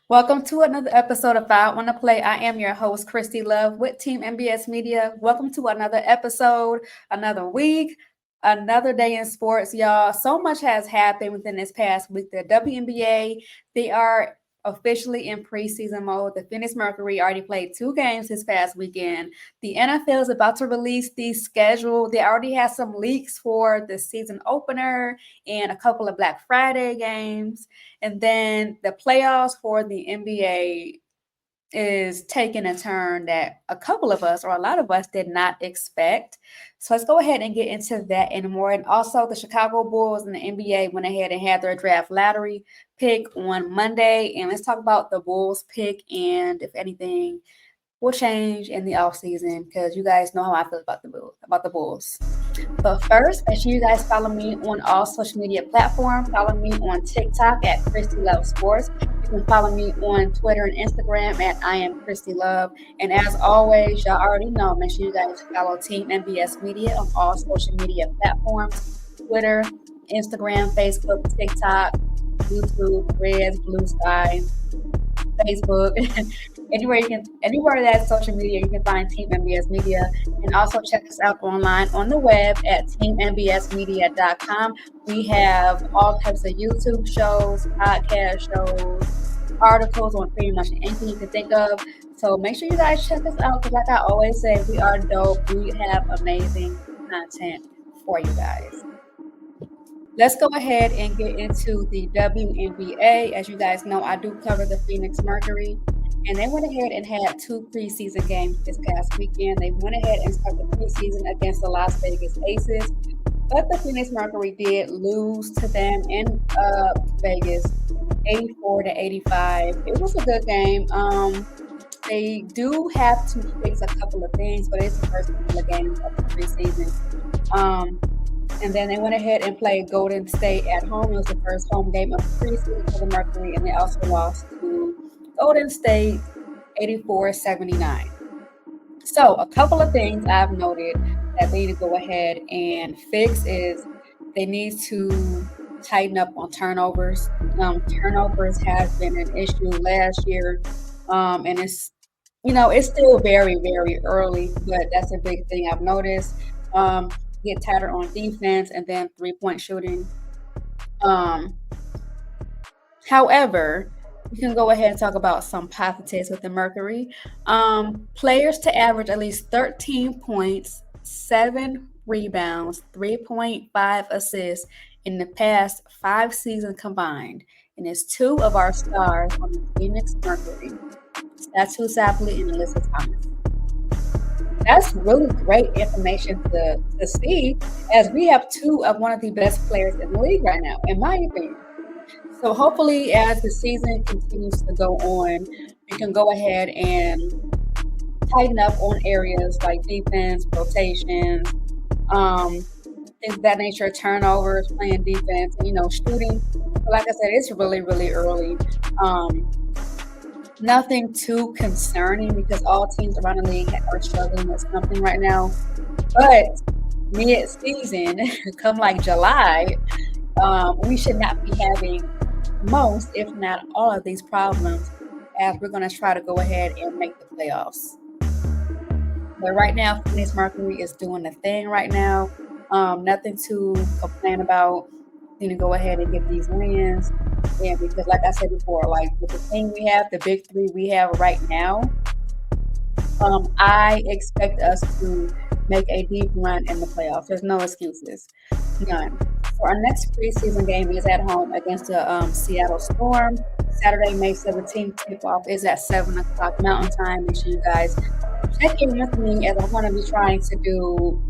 Welcome to another episode of I Want to Play. I am your host, Kristy Love with Team MBS Media. Welcome to another episode, another week, another day in sports, y'all. So much has happened within this past week. The WNBA, they are officially in preseason mode. The Phoenix Mercury already played 2 games this past weekend. The NFL is about to release the schedule. They already have some leaks for the season opener and a couple of Black Friday games. And then the playoffs for the NBA is taking a turn that a couple of us or a lot of us did not expect. So let's go ahead and get into that and more. And also the Chicago Bulls and the NBA went ahead and had their draft lottery pick on Monday. And let's talk about the Bulls pick and if anything will change in the offseason, because you guys know how I feel about the Bulls. But first, make sure you guys follow me on all social media platforms. Follow me on TikTok at Kristy Love Sports. You can follow me on Twitter and Instagram at I am Kristy Love. And as always, y'all already know, make sure you guys follow Team MBS Media on all social media platforms: Twitter, Instagram, Facebook, TikTok, YouTube, Threads, Blue Sky, Facebook, anywhere that's social media, you can find Team MBS Media. And also check us out online on the web at teammbsmedia.com. We have all types of YouTube shows, podcast shows, articles on pretty much anything you can think of. So make sure you guys check us out, because like I always say, we are dope. We have amazing content for you guys. Let's go ahead and get into the WNBA. As you guys know, I do cover the Phoenix Mercury, and they went ahead and had 2 preseason games this past weekend. They went ahead and started the preseason against the Las Vegas Aces, but the Phoenix Mercury did lose to them in Vegas, 84-85. It was a good game. They do have to fix a couple of things, but it's the first couple of games of the preseason. And then they went ahead and played Golden State at home. It was the first home game of the preseason for the Mercury, and they also lost to Golden State 84-79. So a couple of things I've noted that they need to go ahead and fix is they need to tighten up on turnovers. Turnovers has been an issue last year, and it's still very, very early, but that's a big thing I've noticed. Get tighter on defense and then 3-point shooting. However, we can go ahead and talk about some positives with the Mercury. Players to average at least 13 points, 7 rebounds, 3.5 assists in the past 5 seasons combined. And it's 2 of our stars on the Phoenix Mercury: Statue Sapley and Alyssa Thomas. That's really great information to see, as we have 2 of one of the best players in the league right now, in my opinion. So hopefully, as the season continues to go on, we can go ahead and tighten up on areas like defense, rotations, things of that nature, turnovers, playing defense, and, shooting. But like I said, it's really, really early. Nothing too concerning, because all teams around the league are struggling with something right now. But mid-season, come like July, we should not be having most, if not all, of these problems, as we're going to try to go ahead and make the playoffs. But right now, Phoenix Mercury is doing the thing right now. Nothing to complain about. Need to go ahead and get these wins. And because, like I said before, like with the thing we have, the big 3 we have right now, I expect us to make a deep run in the playoffs. There's no excuses, none. So our next preseason game is at home against the Seattle Storm. Saturday, May 17th, tip-off is at 7 o'clock Mountain Time. Make sure you guys check in with me, as I'm going to be trying to do,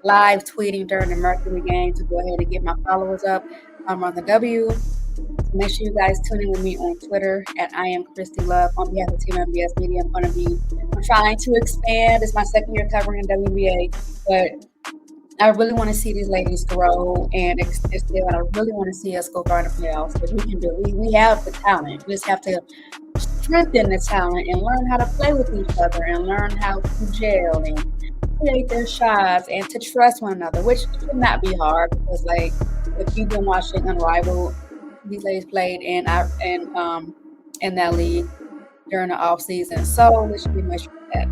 live tweeting during the Mercury game to go ahead and get my followers up on the W. So make sure you guys tune in with me on Twitter at I am Kristy Love. On behalf of Team MBS Media, I'm trying to expand. It's my second year covering the WNBA, but I really want to see these ladies grow and excel, and I really want to see us go far in the playoffs, which we can do. We have the talent. We just have to strengthen the talent and learn how to play with each other and learn how to gel and create their shots and to trust one another, which should not be hard, because, like, if you've been watching Unrivaled, these ladies played in in that league during the off season. So this should be much for that.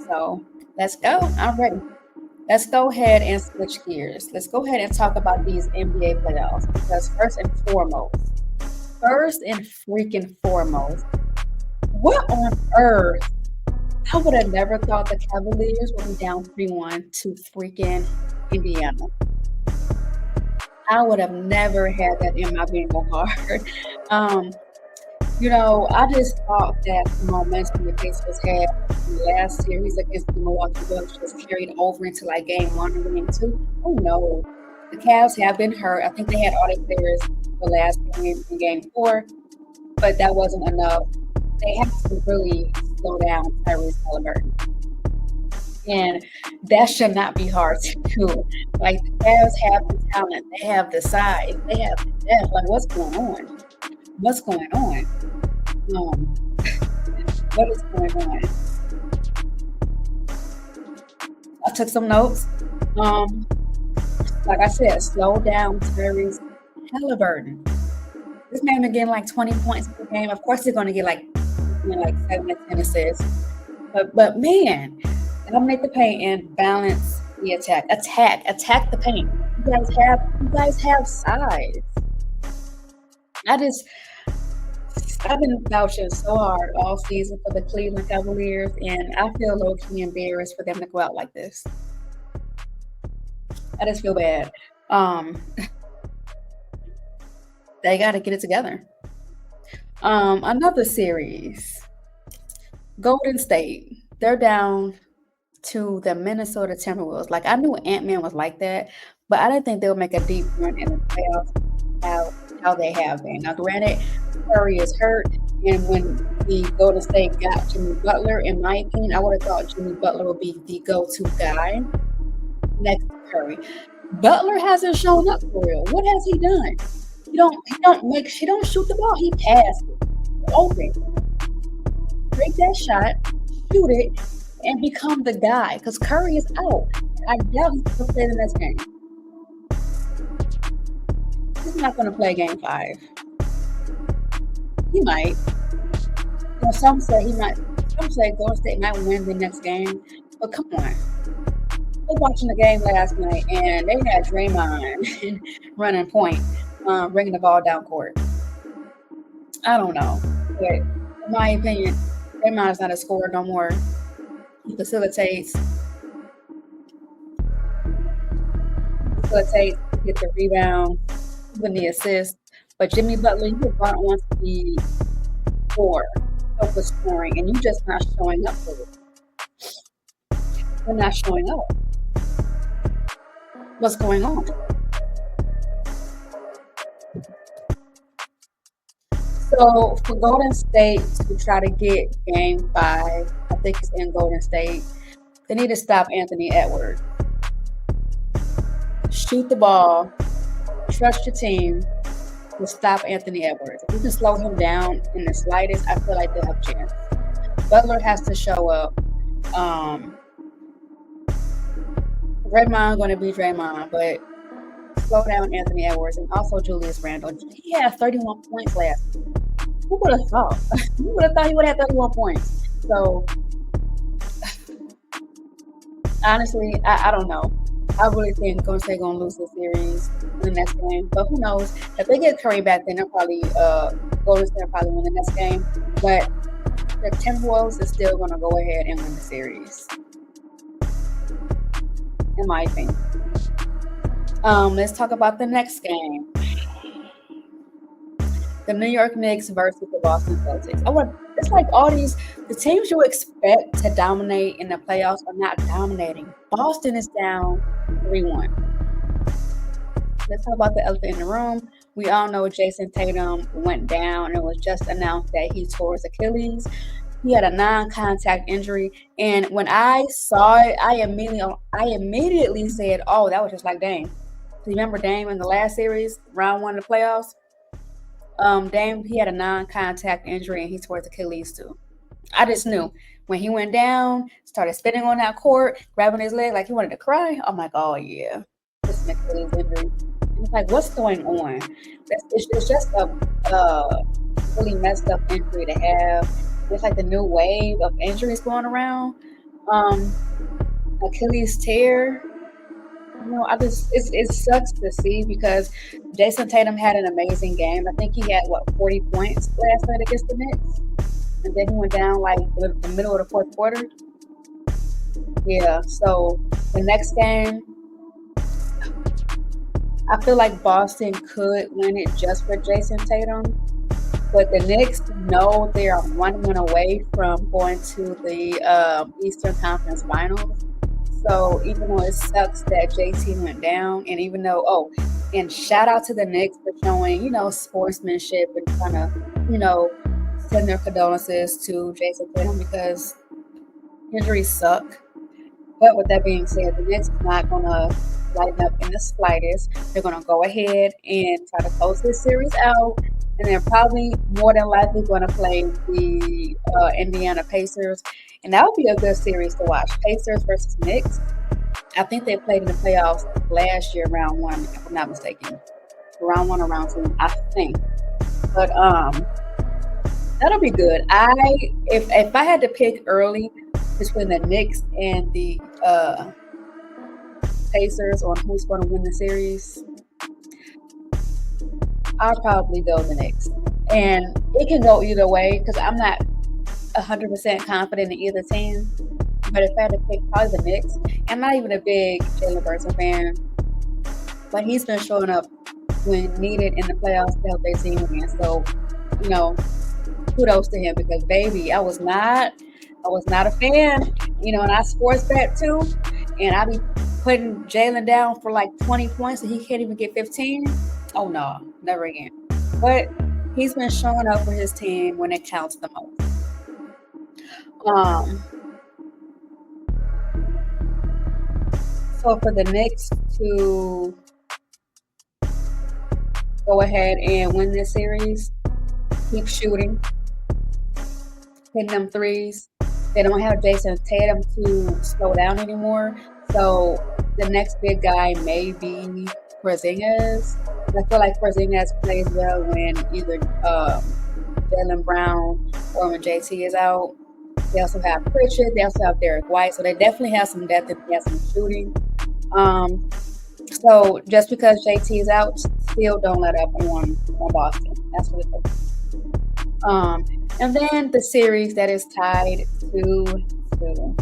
So let's go. I'm ready. Let's go ahead and switch gears. Let's go ahead and talk about these NBA playoffs because first and freaking foremost, what on earth? I would have never thought the Cavaliers would be down 3-1 to freaking Indiana. I would have never had that in my bingo card. I just thought that the momentum the Pacers had in the last series against the Milwaukee Bucks just carried over into like game 1 and game 2. Oh no. The Cavs have been hurt. I think they had all their players the last game in game 4, but that wasn't enough. They have to really slow down Tyrese Halliburton. And that should not be hard to do. Like, the Cavs have the talent. They have the size. They have the depth. Like, what's going on? What's going on? What is going on? I took some notes. Like I said, slow down Tyrese Halliburton. This man been getting like 20 points per game. Of course, they're going to get like 7 to 10 assists. But man, dominate the paint and balance the attack. Attack the paint. You guys have size. I've been vouching so hard all season for the Cleveland Cavaliers, and I feel low-key embarrassed for them to go out like this. I just feel bad. They got to get it together. Another series. Golden State. They're down to the Minnesota Timberwolves. Like, I knew Ant-Man was like that, but I didn't think they would make a deep run in the playoffs how they have been. Now, granted, Curry is hurt, and when the Golden State got Jimmy Butler, in my opinion, I would have thought Jimmy Butler would be the go-to guy next to Curry. Butler hasn't shown up for real. What has he done? He don't shoot the ball. He passes it. Open. Break that shot, shoot it, and become the guy. Because Curry is out. I doubt he's going to play the next game. He's not going to play game 5. He might. Some say he might. Some say Golden State might win the next game. But come on. I was watching the game last night, and they had Draymond running point, bringing the ball down court. I don't know. But in my opinion, Draymond is not a scorer no more. He facilitates, get the rebound, even the assist. But Jimmy Butler, you brought on to the score, help with scoring, and you just not showing up for it. You're not showing up. What's going on? So for Golden State to try to get game 5, I think it's in Golden State, they need to stop Anthony Edwards. Shoot the ball. Trust your team to stop Anthony Edwards. If you can slow him down in the slightest, I feel like they have a chance. Butler has to show up. Draymond going to be Draymond, but slow down Anthony Edwards and also Julius Randle. He had 31 points last week. Who would have thought? Who would have thought he would have 31 points? So, honestly, I don't know. I really think Golden State going to lose the series in the next game. But who knows? If they get Curry back, then they'll probably Golden State will probably win the next game. But the Timberwolves is still going to go ahead and win the series, in my opinion. Let's talk about the next game. The New York Knicks versus the Boston Celtics. It's like all the teams you expect to dominate in the playoffs are not dominating. Boston is down 3-1. Let's talk about the elephant in the room. We all know Jason Tatum went down. It was just announced that he tore his Achilles. He had a non-contact injury, and when I saw it, I immediately said, "Oh, that was just like Dame." Remember Dame in the last series, round 1 of the playoffs? Dame, he had a non-contact injury and he tore his Achilles too. I just knew when he went down, started spinning on that court, grabbing his leg like he wanted to cry. I'm like, oh yeah, this is an Achilles injury. It's like, what's going on? It's just a really messed up injury to have. It's like the new wave of injuries going around. Achilles tear. It sucks to see because Jason Tatum had an amazing game. I think he had 40 points last night against the Knicks, and then he went down like the middle of the fourth quarter. Yeah. So the next game, I feel like Boston could win it just for Jason Tatum, but the Knicks know they are 1 win away from going to the Eastern Conference Finals. So even though it sucks that JT went down, and even though and shout out to the Knicks for showing sportsmanship and trying to send their condolences to Jason Tatum because injuries suck. But with that being said, the Knicks is not gonna lighten up in the slightest. They're gonna go ahead and try to close this series out, and they're probably more than likely gonna play the Indiana Pacers, and that would be a good series to watch. Pacers versus Knicks. I think they played in the playoffs last year, round one, if I'm not mistaken. Round one or round two, I think. But that'll be good. If I had to pick early between the Knicks and the Pacers on who's going to win the series, I'll probably go the Knicks. And it can go either way because I'm not 100% confident in either team. But if I had to pick, probably the Knicks. I'm not even a big Jalen Brunson fan, but he's been showing up when needed in the playoffs to help their team win. So, kudos to him because, baby, I was not a fan, and I sports bet too, and I be putting Jalen down for like 20 points and he can't even get 15. Oh no, never again. But he's been showing up for his team when it counts the most. So for the Knicks to go ahead and win this series, keep shooting, hitting them threes. They don't have Jason Tatum to slow down anymore. So the next big guy may be Porzingis. I feel like Porzingis plays well when either Jaylen Brown or when JT is out. They also have Pritchard. They also have Derek White. So they definitely have some depth and they have some shooting. So just because JT is out, still don't let up on Boston. That's what it is. And then the series that is tied 2-2.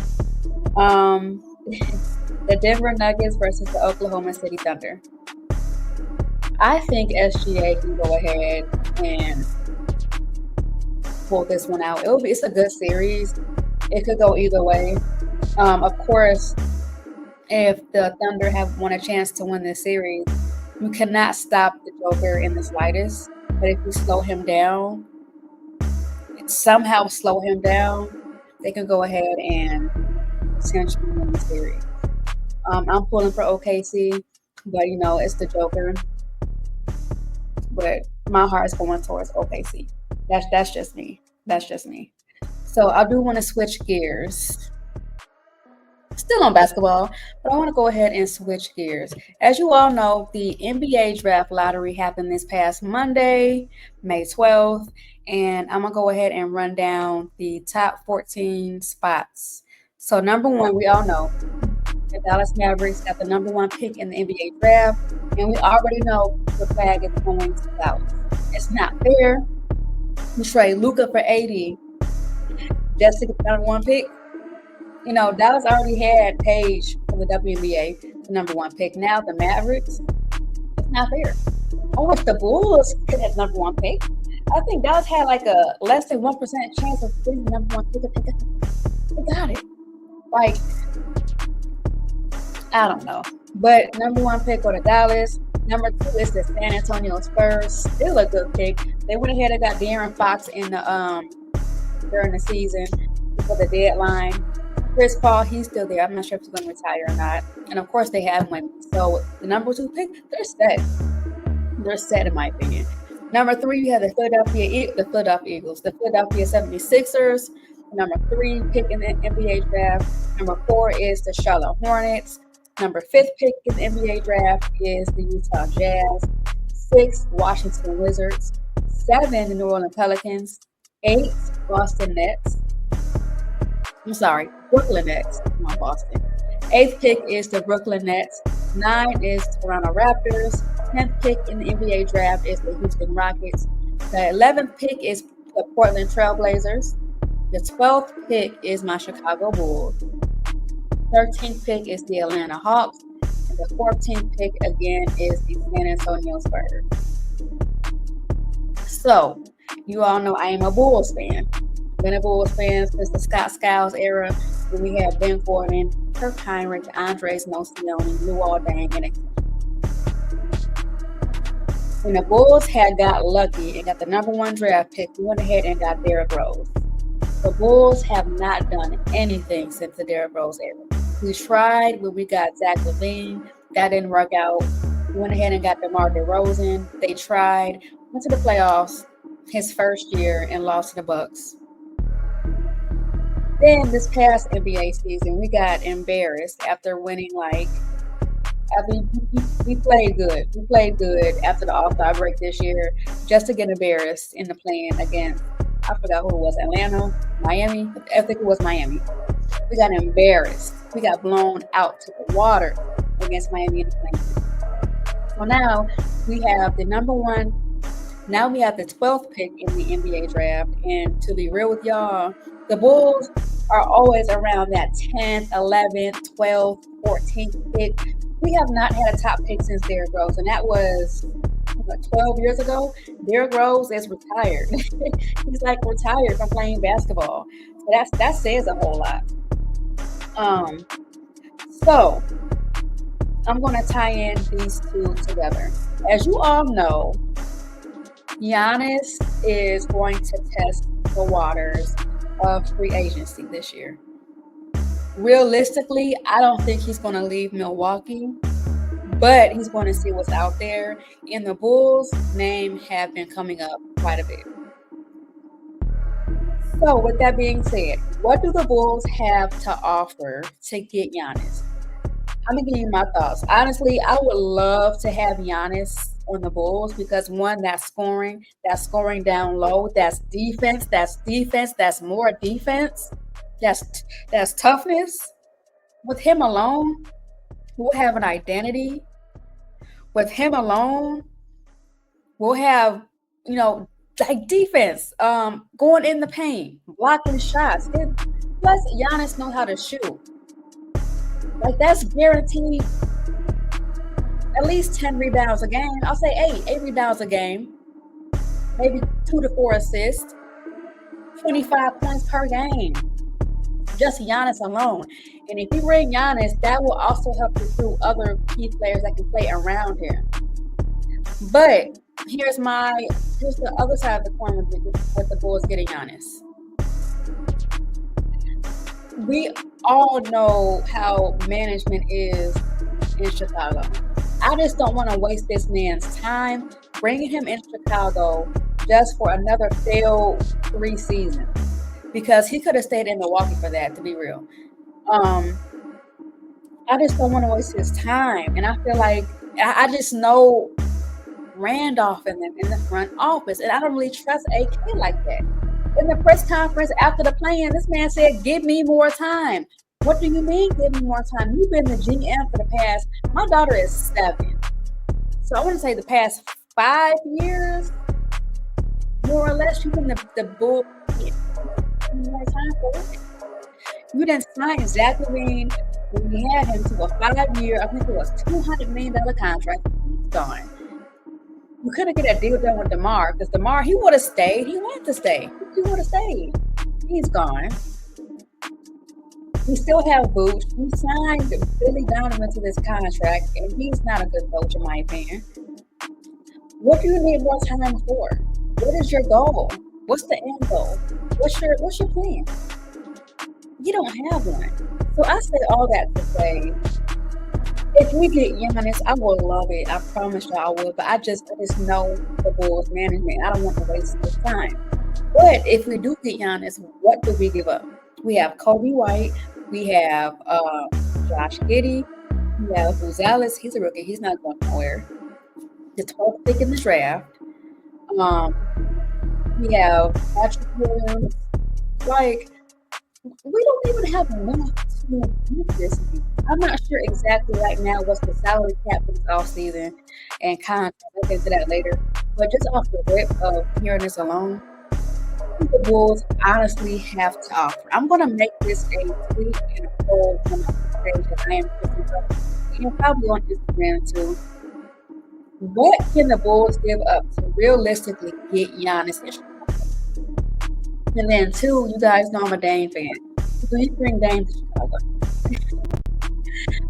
The Denver Nuggets versus the Oklahoma City Thunder. I think SGA can go ahead and pull this one out. It's a good series. It could go either way. Of course, if the Thunder have won a chance to win this series, you cannot stop the Joker in the slightest. But if you somehow slow him down, they can go ahead and essentially win the series. I'm pulling for OKC, but it's the Joker. But my heart is going towards OKC. That's just me. So I do want to switch gears. Still on basketball, but I want to go ahead and switch gears. As you all know, the NBA draft lottery happened this past Monday, May 12th, and I'm going to go ahead and run down the top 14 spots. So number one, we all know the Dallas Mavericks got the number one pick in the NBA draft, and we already know the flag is going to Dallas. It's not fair. We trade Luka for 80 just to get the number one pick. Dallas already had Paige for the WNBA, the number one pick. Now the Mavericks, it's not fair. I wish the Bulls could have the number one pick. I think Dallas had like a less than 1% chance of getting the number one pick. They got it. Like, I don't know. But number one pick go to Dallas. Number two is the San Antonio Spurs. Still a good pick. They went ahead and got De'Aaron Fox in the during the season before the deadline. Chris Paul, he's still there. I'm not sure if he's going to retire or not. And of course, they have women. So the number two pick, they're set. They're set, in my opinion. Number three, you have the Philadelphia Eagles, the Philadelphia 76ers. Number three pick in the NBA draft. Number four is the Charlotte Hornets. Number fifth pick in the NBA draft is the Utah Jazz. 6, Washington Wizards. 7, the New Orleans Pelicans. 8, Boston Nets. I'm sorry, Brooklyn Nets, not Boston. 8th pick is the Brooklyn Nets. 9 is Toronto Raptors. 10th pick in the NBA draft is the Houston Rockets. The 11th pick is the Portland Trailblazers. The 12th pick is my Chicago Bulls. 13th pick is the Atlanta Hawks. And the 14th pick again is the San Antonio Spurs. So, you all know I am a Bulls fan. Been a Bulls fan since the Scott Skiles era, when we had Ben Gordon, Kirk Heinrich, Andres Nocioni, Luol Deng, and when the Bulls had got lucky and got the number 1 draft pick, we went ahead and got Derrick Rose. The Bulls have not done anything since the Derrick Rose era. We tried when we got Zach LaVine. That didn't work out. We went ahead and got DeMar DeRozan. They tried, went to the playoffs his first year and lost to the Bucks. Then this past NBA season, we got embarrassed after winning after we played good. We played good after the All-Star break this year, just to get embarrassed in the play-in against, I forgot who it was, Atlanta, Miami? I think it was Miami. We got embarrassed. We got blown out to the water against Miami in the play-in. So now we have the number 1. Now we have the 12th pick in the NBA draft. And to be real with y'all, the Bulls are always around that 10th, 11th, 12th, 14th pick. We have not had a top pick since Derrick Rose, and that was 12 years ago. Derrick Rose is retired. He's retired from playing basketball. So that says a whole lot. So I'm going to tie in these two together. As you all know, Giannis is going to test the waters of free agency this year. Realistically, I don't think he's going to leave Milwaukee, but he's going to see what's out there. And the Bulls' name have been coming up quite a bit. So with that being said, what do the Bulls have to offer to get Giannis? I'm going to give you my thoughts. Honestly, I would love to have Giannis on the Bulls because, one, that's scoring down low, that's defense, that's more defense, that's toughness. With him alone, we'll have an identity. With him alone, we'll have, defense, going in the paint, blocking shots. Plus, Giannis knows how to shoot. That's guaranteed at least 10 rebounds a game. I'll say 8 rebounds a game, maybe 2 to 4 assists, 25 points per game. Just Giannis alone. And if you bring Giannis, that will also help recruit other key players that can play around him. But here's the other side of the coin with the Bulls getting Giannis. We all know how management is in Chicago. I just don't want to waste this man's time bringing him in Chicago just for another failed 3 seasons, because he could have stayed in Milwaukee for that, to be real. I just don't want to waste his time. And I feel like I just know Randolph and them in the front office, and I don't really trust AK like that. In the press conference after the play-in, this man said, "Give me more time." What do you mean, give me more time? You've been the GM for the past, my daughter is 7. So I want to say the past 5 years, more or less, you've been the Bull. More time for it. You didn't sign Zach LaVine when we had him to a 5-year, I think it was $200 million contract. He's gone. You couldn't get a deal done with DeMar, because DeMar, he would have stayed. He wanted to stay. He would have stayed. He's gone. We still have Booch. We signed Billy Donovan to this contract, and he's not a good coach, in my opinion. What do you need more time for? What is your goal? What's the end goal? What's your plan? You don't have one. So I say all that to say, if we get Giannis, I will love it. I promise you I will. But I just know the Bulls management. I don't want to waste this time. But if we do get Giannis, what do we give up? We have Kobe White. We have Josh Giddey. We have Gonzalez. He's a rookie. He's not going nowhere. The 12th pick in the draft. We have Patrick Williams. Like, we don't even have enough to do this. I'm not sure exactly right now what's the salary cap for this offseason and contract. We'll get into that later. But just off the rip of hearing this alone, the Bulls honestly have to offer. I'm going to make this a tweet and a poll on my page that I am Kristy Love, and probably on Instagram too. What can the Bulls give up to realistically get Giannis in Chicago? And then two, you guys know I'm a Dame fan. Do you bring Dame to Chicago?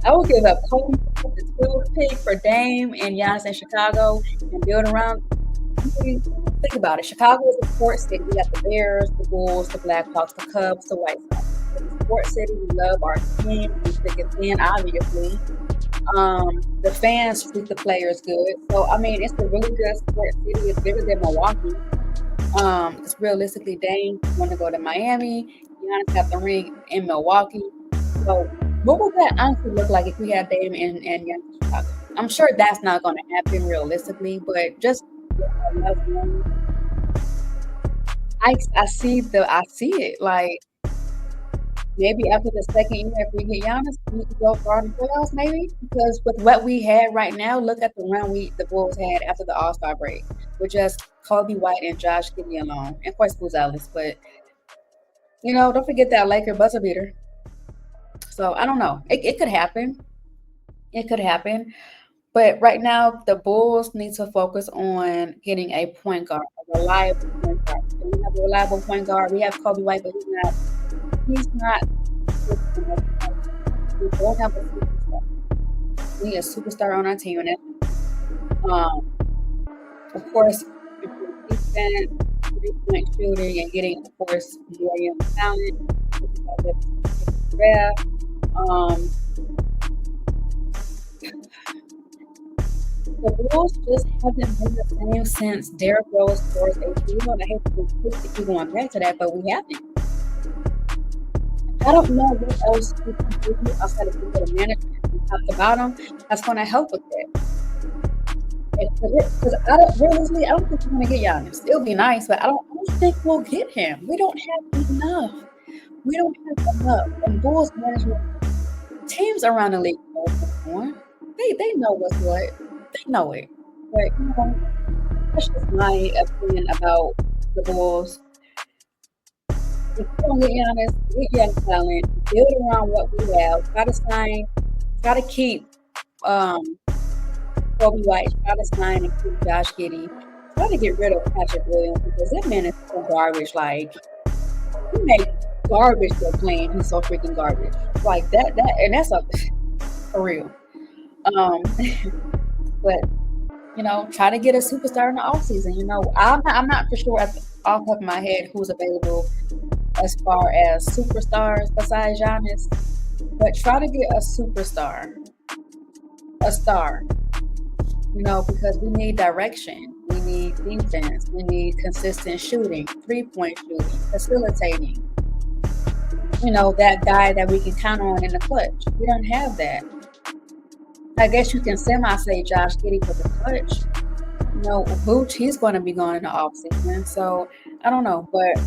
I will give up Kobe the 12th pick for Dame and Giannis in Chicago and build around. Think about it. Chicago is a sports city. We got the Bears, the Bulls, the Blackhawks, the Cubs, the White Sox. It's a sports city. We love our team. We stick it in, obviously. The fans treat the players good. So, I mean, it's a really good sports city. It's bigger than Milwaukee. Because realistically, Dame want to go to Miami. Giannis got the ring in Milwaukee. So, what would that honestly look like if we had Dame and Giannis in Chicago? I'm sure that's not going to happen realistically, but just I see it. Like, maybe after the second year, if we get Giannis, we need to go far in the playoffs, maybe. Because with what we had right now, look at the run the Bulls had after the All-Star break with just Kobe White and Josh Giddey alone, and of course Booz Ellis. But don't forget that Laker buzzer beater. So I don't know. It could happen. It could happen. But right now, the Bulls need to focus on getting a point guard, a reliable point guard. We have a reliable point guard. We have Kobe White, but he's not. We don't have a superstar. We need a superstar on our team, and of course, defense, 3-point shooting, and getting, of course, more young talent. The Bulls just haven't been the same since Derrick Rose scores 18. I hate to keep going back to that, but we haven't. I don't know what else we can do outside of the management from top to bottom that's going to help with that. Because I don't think we're going to get Giannis. It'll be nice, but I don't think we'll get him. We don't have enough. And Bulls management teams around the league they know what's what. They know it. But that's just my opinion about the Bulls. If you don't get Giannis, get young talent, build around what we have. Try to keep Kobe White, try to sign and keep Josh Giddey. Try to get rid of Patrick Williams because that man is so garbage. Like, he made garbage for playing. He's so freaking garbage. Like that, and that's for real. But try to get a superstar in the offseason. I'm not for sure off the top of my head who's available as far as superstars besides Giannis, but try to get a superstar, a star. Because we need direction, we need defense, we need consistent shooting, 3-point shooting, facilitating. That guy that we can count on in the clutch. We don't have that. I guess you can semi-say Josh Giddey for the clutch. Vooch, he's going to be gone in the offseason. So, I don't know. But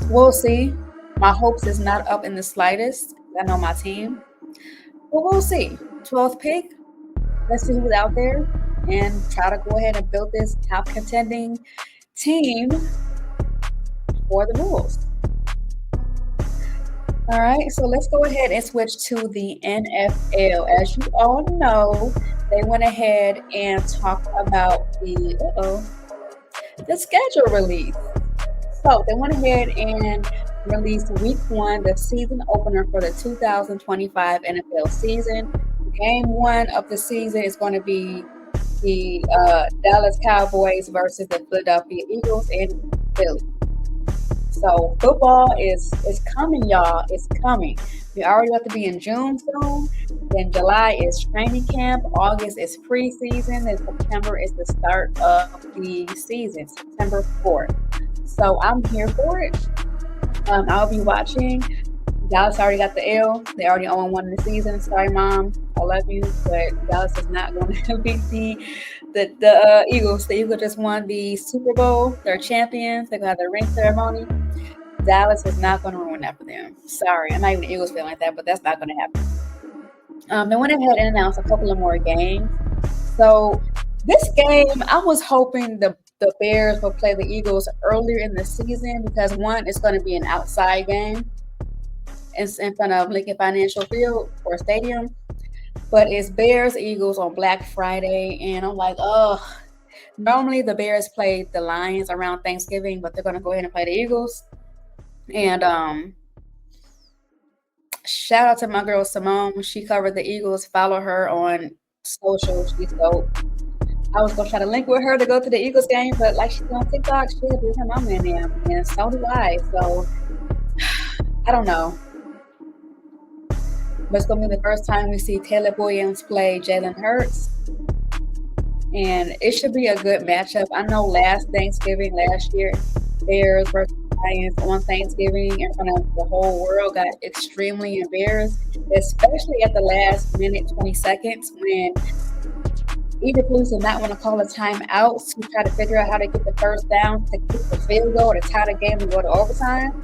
we'll see. My hopes is not up in the slightest. I know my team. But we'll see. 12th pick. Let's see who's out there. And try to go ahead and build this top contending team for the Bulls. All right, so let's go ahead and switch to the NFL. As you all know, they went ahead and talked about the schedule release. So they went ahead and released Week 1, the season opener for the 2025 NFL season. Game 1 of the season is going to be the Dallas Cowboys versus the Philadelphia Eagles in Philly. So football is coming, y'all. It's coming. We already have to be in June soon. Then July is training camp. August is preseason. And September is the start of the season, September 4th. So I'm here for it. I'll be watching. Dallas already got the L. They already own one in the season. Sorry, Mom. I love you, but Dallas is not going to beat the Eagles. The Eagles just won the Super Bowl. They're champions. They're going to have their ring ceremony. Dallas is not going to ruin that for them. Sorry. I'm not even an Eagles fan like that, but that's not going to happen. They went ahead and announced a couple of more games. So this game, I was hoping the Bears will play the Eagles earlier in the season because one, it's going to be an outside game. It's in front of Lincoln Financial Field or Stadium. But it's Bears Eagles on Black Friday, and I'm like, oh. Normally the Bears play the Lions around Thanksgiving, but they're gonna go ahead and play the Eagles. And shout out to my girl Simone. She covered the Eagles. Follow her on social. She's dope. I was gonna try to link with her to go to the Eagles game, but like she's on TikTok, she's with her mama in there, and so do I. So I don't know. But it's gonna be the first time we see Caleb Williams play Jalen Hurts. And it should be a good matchup. I know last year, Bears versus Lions on Thanksgiving in front of the whole world got extremely embarrassed, especially at the last minute, 20 seconds, when either police did not want to call a timeout to try to figure out how to get the first down to kick the field goal to tie the game and go to overtime.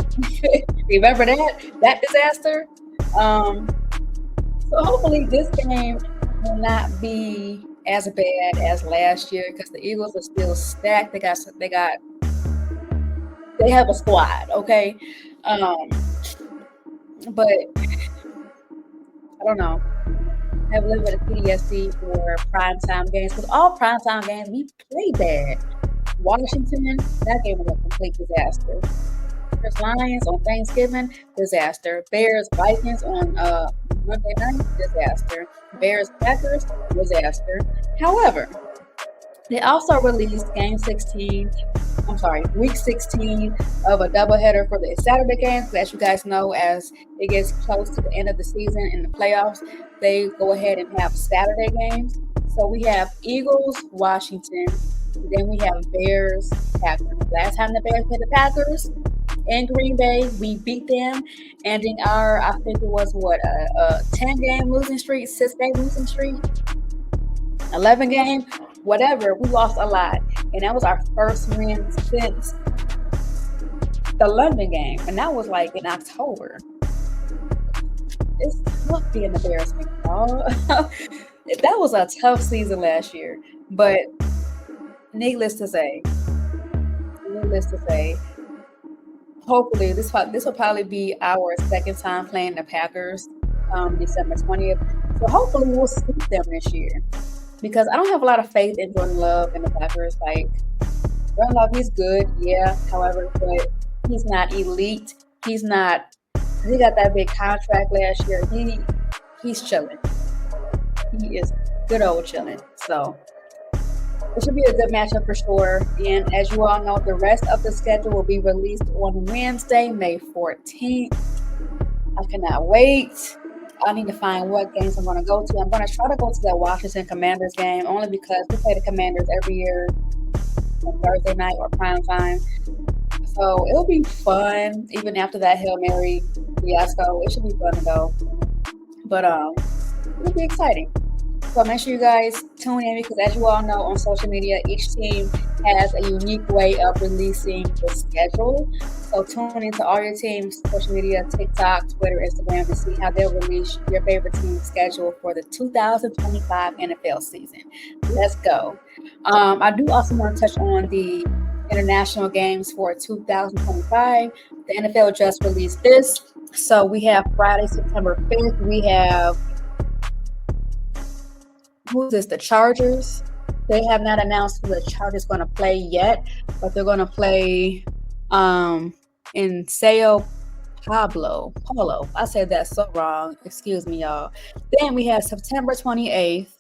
Remember that disaster? So hopefully this game will not be as bad as last year because the Eagles are still stacked. They have a squad, okay? But I don't know. I have a little bit of PTSD for primetime games because all primetime games we play bad. Washington, that game was a complete disaster. Bears Lions on Thanksgiving, disaster. Bears Vikings on Monday night, disaster. Bears Packers, disaster. However, they also released week 16 of a doubleheader for the Saturday games. As you guys know, as it gets close to the end of the season in the playoffs, they go ahead and have Saturday games. So we have Eagles, Washington, then we have Bears, Packers. Last time the Bears played the Packers in Green Bay, we beat them, ending our, I think it was a 10-game losing streak, 6-game losing streak, 11-game, whatever. We lost a lot, and that was our first win since the London game, and that was like in October. It's tough being the Bears fan, y'all. That was a tough season last year, but needless to say, hopefully this will probably be our second time playing the Packers, December 20th. So hopefully we'll sweep them this year, because I don't have a lot of faith in Jordan Love and the Packers. Like, Jordan Love, he's good, yeah. However, but he's not elite. He got that big contract last year. He's chilling. He is good old chilling. So it should be a good matchup for sure. And as you all know, the rest of the schedule will be released on Wednesday, May 14th. I cannot wait. I need to find what games I'm going to go to. I'm going to try to go to that Washington Commanders game only because we play the Commanders every year on Thursday night or prime time. So it'll be fun, even after that Hail Mary fiasco. It should be fun to go. But it'll be exciting. So make sure you guys tune in, because as you all know, on social media, each team has a unique way of releasing the schedule. So tune into all your teams' social media, TikTok, Twitter, Instagram, to see how they'll release your favorite team's schedule for the 2025 NFL season. Let's go. I do also want to touch on the international games for 2025. The NFL just released this. So we have Friday, September 5th. We have the Chargers. They have not announced who the Chargers going to play yet, but they're going to play in Sao Paulo. I said that so wrong. Excuse me, y'all. Then we have September 28th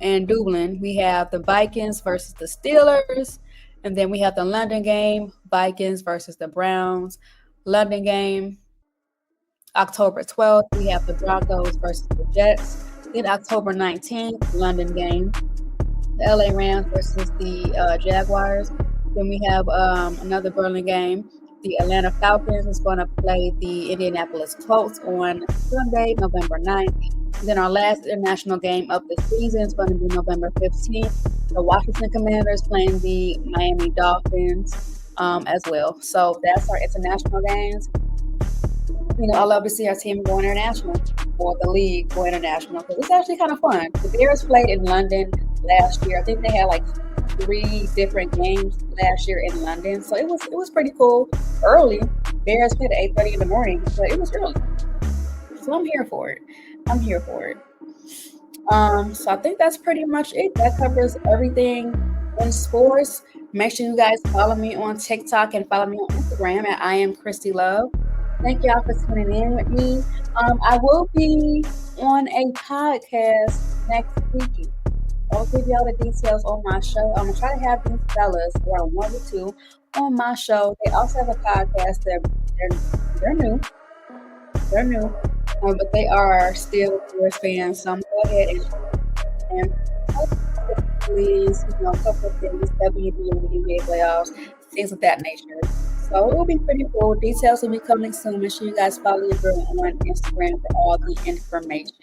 in Dublin. We have the Vikings versus the Steelers. And then we have the London game, Vikings versus the Browns. London game, October 12th. We have the Broncos versus the Jets. Then October 19th, London game, the LA Rams versus the Jaguars. Then we have another Berlin game. the Atlanta Falcons is going to play the Indianapolis Colts on Sunday, November 9th. Then our last international game of the season is going to be November 15th. The Washington Commanders playing the Miami Dolphins as well. So that's our international games. I love to see our team go international, or the league go international, because it's actually kind of fun. The Bears played in London last year. I think they had like 3 different games last year in London, so it was pretty cool. Early, Bears played at 8:30 in the morning, but it was early, so I'm here for it. So I think that's pretty much it. That covers everything in sports. Make sure you guys follow me on TikTok and follow me on Instagram at I am Kristy Love. Thank y'all for tuning in with me. I will be on a podcast next week. I'll give y'all the details on my show. I'm gonna try to have these fellas, around 1 or 2, on my show. They also have a podcast. They're new. But they are still Bears fans. So I'm gonna go ahead and please, a couple of things, WNBA, NBA playoffs, things of that nature. So it will be pretty cool. Details will be coming soon. Make sure you guys follow your girl on Instagram for all the information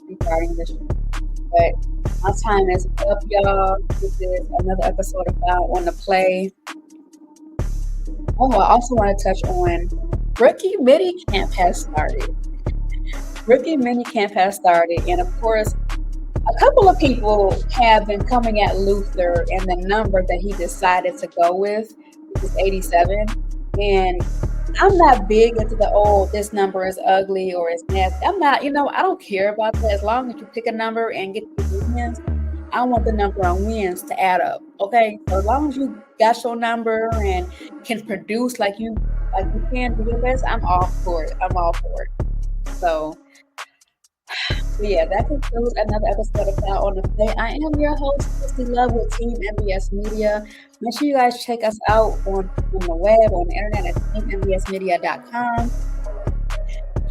regarding this. But my time is up, y'all. This is another episode of I Want to Play. Oh, I also want to touch on Rookie Mini Camp has started. And of course, a couple of people have been coming at Luther and the number that he decided to go with, which is 87. And I'm not big into this number is ugly or it's nasty. I'm not, I don't care about that. As long as you pick a number and get the wins, I want the number on wins to add up. Okay? So as long as you got your number and can produce like you can do your best, I'm all for it. So yeah, that concludes another episode of Out on the Play. I am your host, Kristy Love with Team MBS Media. Make sure you guys check us out on the web, on the internet at teammbsmedia.com.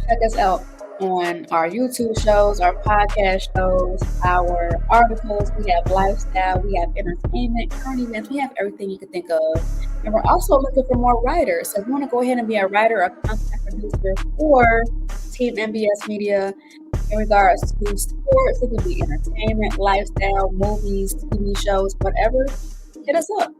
Check us out on our YouTube shows, our podcast shows, our articles. We have lifestyle, we have entertainment, current events, we have everything you can think of. And we're also looking for more writers. So if you want to go ahead and be a writer or content producer for Team MBS Media, in regards to sports, it could be entertainment, lifestyle, movies, TV shows, whatever, hit us up.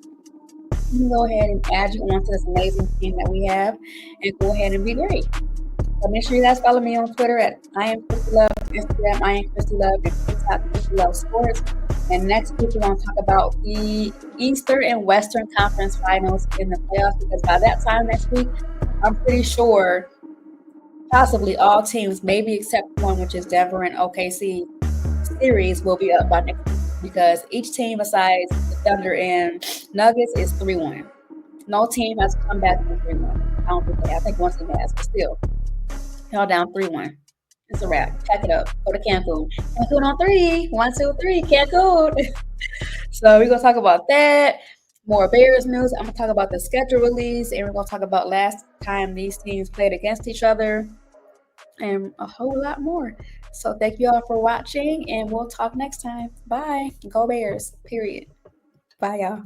We can go ahead and add you onto this amazing team that we have and go ahead and be great. So make sure you guys follow me on Twitter at I am Kristy Love, Instagram I am Kristy Love, and TikTok Kristy Love Sports. And next week we're going to talk about the Eastern and Western Conference Finals in the playoffs, because by that time next week, I'm pretty sure possibly all teams, maybe except one, which is Denver and OKC series, will be up by next week, because each team besides the Thunder and Nuggets is 3-1. No team has come back from 3-1. I think one team has, but still, y'all down 3-1. It's a wrap. Pack it up. Go to Cancun. Cancun on 3. 1, 2, 3. Cancun. So we're gonna talk about that. More Bears news. I'm gonna talk about the schedule release, and we're gonna talk about last time these teams played against each other, and a whole lot more. So thank you all for watching, and we'll talk next time. Bye. Go Bears. Period. Bye, y'all.